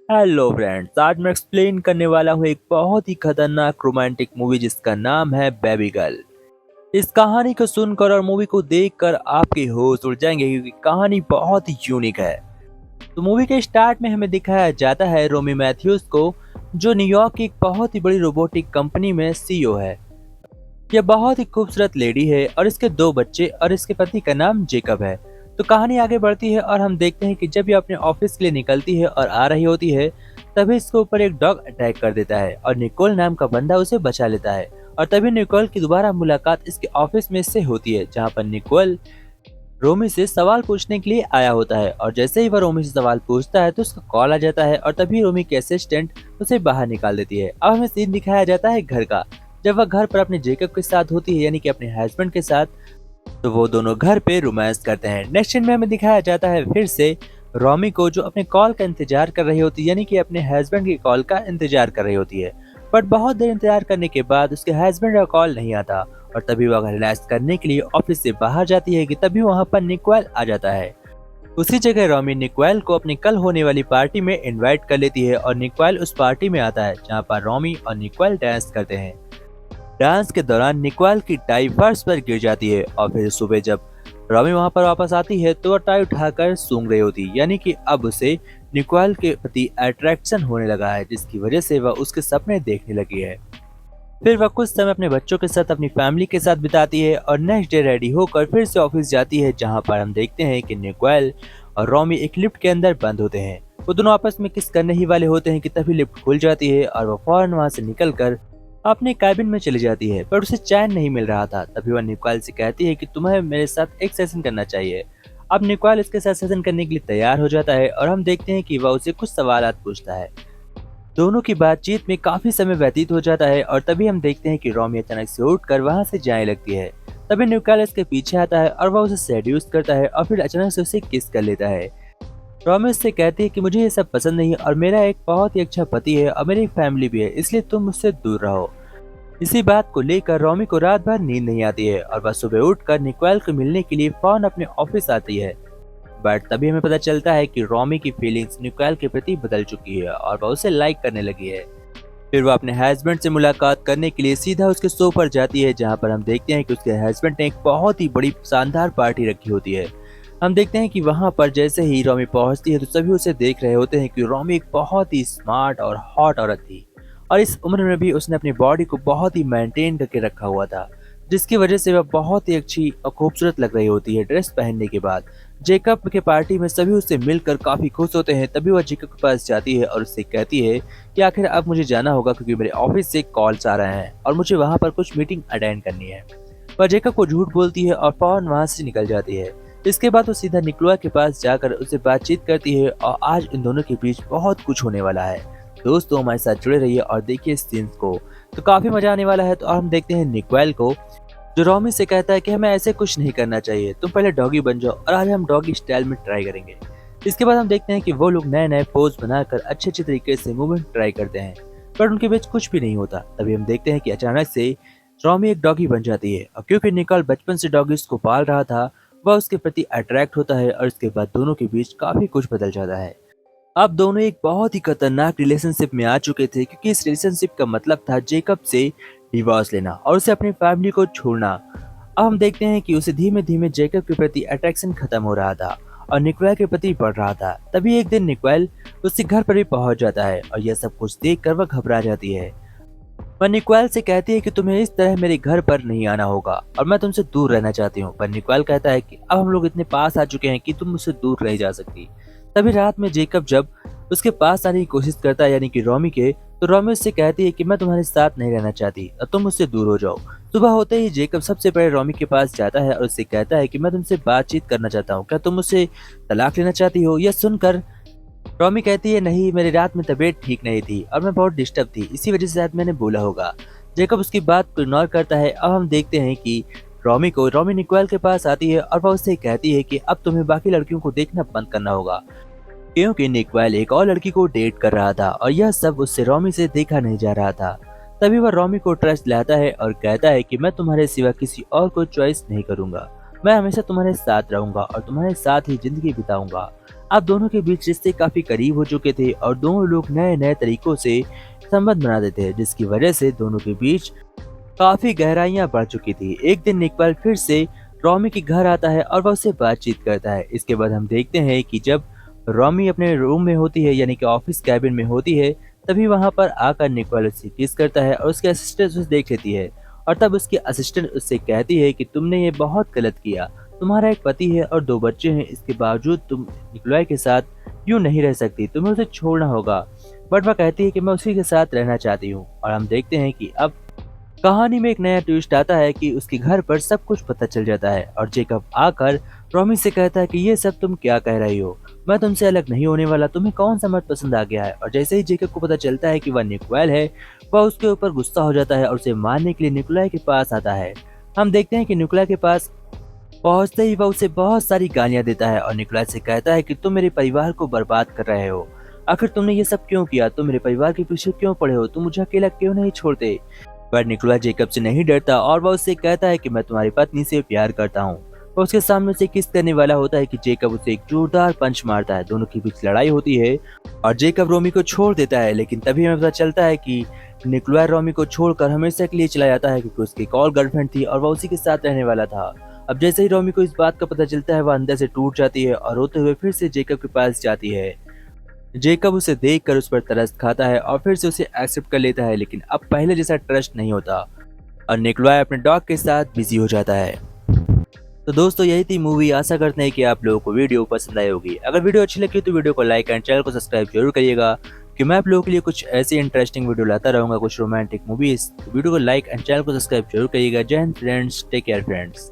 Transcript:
Hello friends, आज मैं explain करने वाला हूँ एक बहुत ही खतरनाक रोमांटिक मूवी जिसका नाम है बेबी गर्ल। इस कहानी को सुनकर और मूवी को देखकर आपके होश उड़ जाएंगे क्योंकि कहानी बहुत ही यूनिक है। तो मूवी के स्टार्ट में हमें दिखाया जाता है रोमी मैथ्यूज को, जो न्यूयॉर्क की एक बहुत ही बड़ी रोबोटिक कंपनी में सीईओ है। यह बहुत ही खूबसूरत लेडी है और इसके दो बच्चे और इसके पति का नाम जेकब है। तो कहानी आगे बढ़ती है और हम देखते हैं कि जब ये अपने ऑफिस के लिए निकलती है और आ रही होती है, तभी इसके ऊपर एक डॉग अटैक कर देता है और निकोल नाम का बंदा उसे बचा लेता है। और तभी निकोल की दोबारा मुलाकात इसके ऑफिस में से होती है, जहाँ पर निकोल रोमी से सवाल पूछने के लिए आया होता है। और जैसे ही वह रोमी से सवाल पूछता है तो उसका कॉल आ जाता है और तभी रोमी की असिस्टेंट उसे बाहर निकाल देती है। अब हमें सीन दिखाया जाता है घर का, जब वह घर पर अपने जेकब के साथ होती है, यानी कि अपने हस्बैंड के साथ। तो वो दोनों घर पे रोमांस करते हैं। नेक्स्ट सीन में हमें दिखाया जाता है फिर से रोमी को, जो अपने कॉल का इंतजार कर रही होती है, यानी कि अपने हस्बैंड की कॉल का इंतजार कर रही होती है। बट बहुत देर इंतजार करने के बाद उसके हस्बैंड का कॉल नहीं आता और तभी वह रिलैक्स करने के लिए ऑफिस से बाहर जाती है कि तभी वहां पर निकोल आ जाता है। उसी जगह रोमी निकोल को अपनी कल होने वाली पार्टी में इनवाइट कर लेती है और निकोल उस पार्टी में आता है, जहां पर रोमी और निकोल डांस करते हैं। डांस के दौरान निकोल की टाई फर्श पर गिर जाती है और फिर सुबह जब रोमी वहां पर वापस आती है तो वह टाई उठाकर सूंघ रही होती है, यानी कि अब उसे निकोल के प्रति अट्रैक्शन होने लगा है, जिसकी वजह से वह उसके सपने देखने लगी है। फिर वह कुछ समय अपने बच्चों के साथ अपनी फैमिली के साथ बिताती है और नेक्स्ट डे रेडी होकर फिर से ऑफिस जाती है, जहां पर हम देखते हैं कि निकोल और रोमी एक लिफ्ट के अंदर बंद होते हैं। वो दोनों आपस में किस करने ही वाले होते हैं कि तभी लिफ्ट खुल जाती है और वह फौरन वहां से निकलकर अपने कैबिन में चली जाती है। पर उसे चैन नहीं मिल रहा था। तभी वह निकोल से कहती है कि तुम्हें मेरे साथ एक सेशन करना चाहिए। अब निकोल इसके साथ सेशन करने के लिए तैयार हो जाता है और हम देखते हैं कि वह उसे कुछ सवालात पूछता है। दोनों की बातचीत में काफी समय व्यतीत हो जाता है और तभी हम देखते हैं कि रोमी अचानक से उठकर वहां से जाने लगती है। तभी निकोल इसके पीछे आता है और वह उसे सेड्यूस करता है और फिर अचानक से उसे किस कर लेता है। रोमी उससे कहती है कि मुझे ये सब पसंद नहीं है और मेरा एक बहुत ही अच्छा पति है और मेरी फैमिली भी है, इसलिए तुम मुझसे दूर रहो। इसी बात को लेकर रोमी को रात भर नींद नहीं आती है और वह सुबह उठकर निकोल को मिलने के लिए फौरन अपने ऑफिस आती है। बट तभी हमें पता चलता है कि रोमी की फीलिंग्स निकोल के प्रति बदल चुकी है और वह उसे लाइक करने लगी है। फिर वह अपने हस्बैंड से मुलाकात करने के लिए सीधा उसके शो पर जाती है, जहां पर हम देखते हैं कि उसके हस्बैंड ने एक बहुत ही बड़ी शानदार पार्टी रखी होती है। हम देखते हैं कि वहां पर जैसे ही रोमी पहुंचती है तो सभी उसे देख रहे होते हैं कि रोमी एक बहुत ही स्मार्ट और हॉट औरत थी और इस उम्र में भी उसने अपनी बॉडी को बहुत ही मेंटेन करके रखा हुआ था, जिसकी वजह से वह बहुत ही अच्छी और खूबसूरत लग रही होती है ड्रेस पहनने के बाद। जेकब के पार्टी में सभी उससे मिलकर काफी खुश होते हैं। तभी वह जेकब के पास जाती है और उससे कहती है कि आखिर अब मुझे जाना होगा क्योंकि मेरे ऑफिस से कॉल्स आ रहे हैं और मुझे वहां पर कुछ मीटिंग अटेंड करनी है। वह जेकब को झूठ बोलती है और फौरन वहां से निकल जाती है। इसके बाद वो सीधा निकोला के पास जाकर उससे बातचीत करती है और आज इन दोनों के बीच बहुत कुछ होने वाला है। दोस्तों, हमारे साथ जुड़े रहिए और देखिए इस सीन्स को, तो काफी मजा आने वाला है। तो हम देखते हैं निकोल को, जो रोमी से कहता है कि हमें ऐसे कुछ नहीं करना चाहिए, तुम पहले डॉगी बन जाओ और आज हम डॉगी स्टाइल में ट्राई करेंगे। इसके बाद हम देखते हैं कि वो लोग नए नए पोज बनाकर अच्छे अच्छे तरीके से मूवमेंट ट्राई करते हैं, पर उनके बीच कुछ भी नहीं होता। तभी हम देखते हैं कि अचानक से रोमी एक डॉगी बन जाती है और क्योंकि निकोल बचपन से डॉगीज को पाल रहा था, वह उसके प्रति अट्रैक्ट होता है और इसके बाद दोनों के बीच काफी कुछ बदल जाता है। अब दोनों एक बहुत ही खतरनाक रिलेशनशिप में आ चुके थे, क्योंकि इस रिलेशनशिप का मतलब था जेकब से डिवोर्स लेना और उसे अपनी फैमिली को छोड़ना। अब हम देखते हैं कि उसे धीमे धीमे जेकब के प्रति अट्रैक्शन खत्म हो रहा था और निकोल के प्रति बढ़ रहा था। तभी एक दिन निकोल उसके घर पर भी पहुंच जाता है और यह सब कुछ देखकर वह घबरा जाती है। वह निकोल से कहती है कि तुम्हें इस तरह मेरे घर पर नहीं आना होगा और मैं तुमसे दूर रहना चाहती हूँ। पर निकोल कहता है कि अब हम लोग इतने पास आ चुके हैं कि तुम मुझसे दूर नहीं जा सकती। तभी रात में जेकब जब उसके पास आने की कोशिश करता है, यानी कि रोमी के, तो रोमी उससे कहती है कि मैं तुम्हारे साथ नहीं रहना चाहती और तुम मुझसे दूर हो जाओ। सुबह होते ही जेकब सबसे पहले रोमी के पास जाता है और उससे कहता है कि मैं तुमसे बातचीत करना चाहता हूँ, क्या तुम मुझसे तलाक लेना चाहती हो? यह सुनकर रोमी कहती है नहीं, मेरी रात में तबीयत ठीक नहीं थी और मैं बहुत डिस्टर्ब थी, इसी वजह से शायद मैंने बोला होगा। जेकब उसकी बात को इग्नोर करता है। अब हम देखते हैं कि रोमी निकोल के पास आती है और वह उससे कहती है कि अब तुम्हें बाकी लड़कियों को देखना बंद करना होगा, क्योंकि निकोल एक और लड़की को डेट कर रहा था और यह सब उससे रोमी से देखा नहीं जा रहा था। तभी वह रोमी को ट्रस्ट लाता है और कहता है कि मैं तुम्हारे सिवा किसी और को चॉइस नहीं करूंगा। मैं हमेशा तुम्हारे साथ रहूंगा और तुम्हारे साथ ही जिंदगी बिताऊंगा। अब दोनों के बीच रिश्ते काफी करीब हो चुके थे और दोनों लोग नए नए तरीकों से संबंध बनाते थे, जिसकी वजह से दोनों के बीच काफी गहराइयां बढ़ चुकी थी। एक दिन इकबाल फिर से रॉमी के घर आता है और वह उससे बातचीत करता है। इसके बाद हम देखते हैं कि जब रॉमी अपने रूम में होती है, यानी कि ऑफिस कैबिन में होती है, तभी वहां पर आकर निकोल उससे किस करता है और उसके असिस्टेंट उसे देख लेती है। और तब उसकी असिस्टेंट उससे कहती है कि तुमने ये बहुत गलत किया। तुम्हारा एक पति है और 2 बच्चे हैं, इसके बावजूद तुम निकोलाई के साथ यूं नहीं रह सकती, तुम्हें उसे छोड़ना होगा। बट वह कहती है कि मैं उसी के साथ रहना चाहती हूँ। और हम देखते हैं कि अब कहानी में एक नया ट्विस्ट आता है कि उसके घर पर सब कुछ पता चल जाता है और जेकब आकर रॉमी से कहता है कि ये सब तुम क्या कह रही हो, मैं तुमसे अलग नहीं होने वाला, तुम्हें कौन सा मर्द पसंद आ गया है। और जैसे ही जेकब को पता चलता है कि वह निकोल है, वह उसके ऊपर गुस्सा हो जाता है और उसे मारने के लिए निकोलाई के पास आता है। हम देखते हैं कि निकोलाई के पास पहुंचते ही वह उसे बहुत सारी गालियां देता है और निकोलाई से कहता है कि तुम मेरे परिवार को बर्बाद कर रहे हो, आखिर तुमने ये सब क्यों किया, तुम मेरे परिवार के पीछे क्यों पड़े हो, तुम मुझे अकेला क्यों नहीं छोड़ते। पर निकोलाई जेकब से नहीं डरता और वह उससे कहता है कि मैं तुम्हारी पत्नी से प्यार करता हूँ। वह उसके सामने उसे किस करने वाला होता है कि जेकब उसे एक जोरदार पंच मारता है। दोनों के बीच लड़ाई होती है और जेकब रोमी को छोड़ देता है, लेकिन तभी हमें पता चलता है कि निकोलाई रोमी को छोड़कर हमेशा के लिए चला जाता है, क्योंकि उसकी एक और गर्लफ्रेंड थी और वह उसी के साथ रहने वाला था। अब जैसे ही रोमी को इस बात का पता चलता है, वह अंदर से टूट जाती है और रोते हुए फिर से जेकब के पास जाती है। जेकब उसे देखकर उस पर तरस खाता है और फिर से उसे एक्सेप्ट कर लेता है, लेकिन अब पहले जैसा ट्रस्ट नहीं होता और निकोलाई अपने डॉग के साथ बिजी हो जाता है। तो दोस्तों, यही थी मूवी। आशा करते हैं कि आप लोगों को वीडियो पसंद आई होगी। अगर वीडियो अच्छी लगी तो वीडियो को लाइक एंड चैनल को सब्सक्राइब जरूर करिएगा, कि मैं आप लोगों के लिए कुछ ऐसी इंटरेस्टिंग वीडियो लाता रहूंगा, कुछ रोमांटिक मूवीज। तो वीडियो को लाइक एंड चैनल को सब्सक्राइब जरूर करिएगा। जय Hind friends, take care friends.